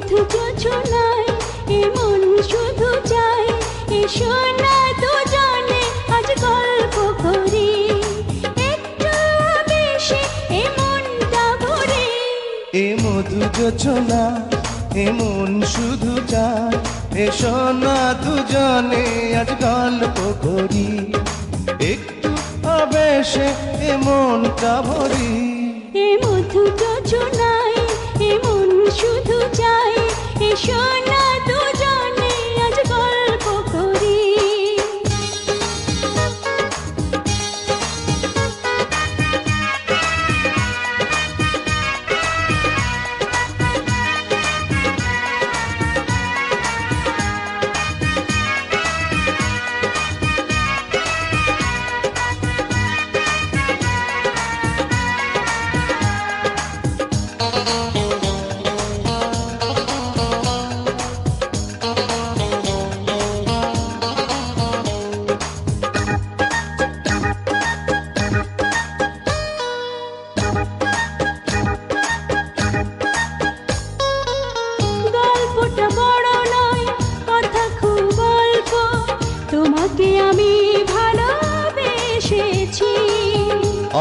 মধু যোজনায় এ মন শুধু চায় এসো না দুজনে আজ গল্প করি একটু বেশি এ মনটা ভরে এ মধু যোজনা এ মন শুধু চায় এসো না দুজনে আজ গল্প করি একটু আবেশে এ মনটা ভরি এ মধু যোজনায় এ মন শুধু চায় এসো না দুজনে আজ গল্প করি তোমাকে আমি ভালোবেসেছি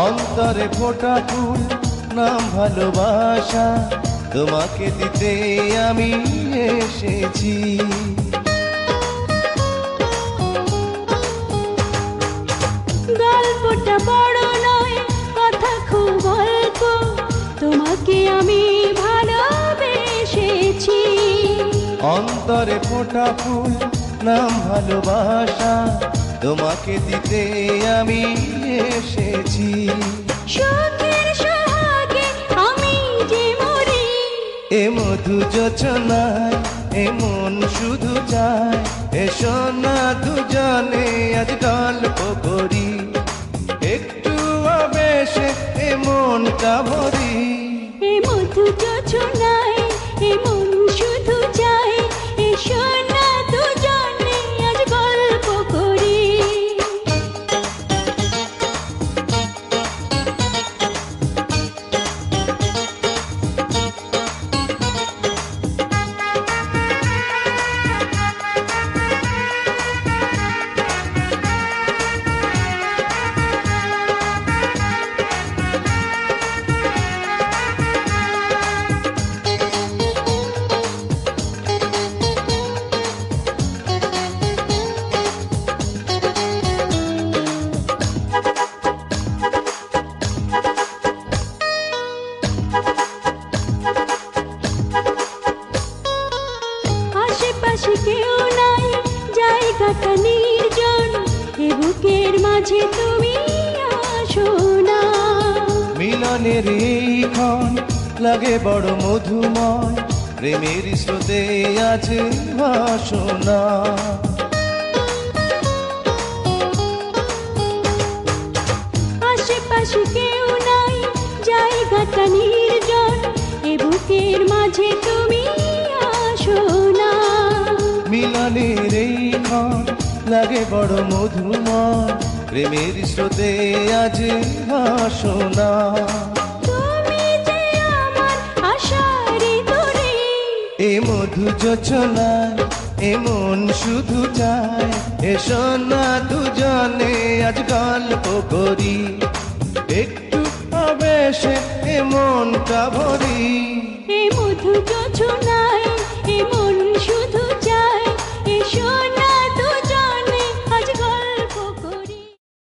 অন্তরে ফোটা ফুল নাম ভালোবাসা তোমাকে দিতে আমি এসেছি গল্পটা বড় নয় কথা খুব অল্প তোমাকে আমি ভালোবেসেছি অন্তরে ফোটা ফুল নাম ভালোবাসা তোমাকে দিতে আমি এসেছি সুখের সোহাগে আমি যে মরি এ মধু যোজনায় এ মন শুধু চায় এসো না দুজনে আজ গল্প করি একটু আবেশে এ মনটা ভরি এ মধু যোজনায় এ মন শুধু চায় এসো না দুজনে আজ গল্প করি আশেপাশে কেউ নাই জায়গাটা নির্জন এ বুকের মাঝে তুমি আসো না মিলনের এই ক্ষণ লাগে বড় মধুময় প্রেমের স্রোতে আছে ভাসনা আশেপাশে কেউ নাই জায়গাটা নির্জন এ বুকের মাঝে তুমি আসো না মিলনের এই ক্ষণ লাগে বড় মধুময় প্রেমের স্রোতে আজ ভাসনা তুমি যে আমার আশার তরে এ মধু যোজনায় এ মন শুধু চায় এসো না দুজনে আজ গল্প করি একটু আবেশে এ মনটা ভরি এ মধু যোজনায় এ মন শুধু চায় এসো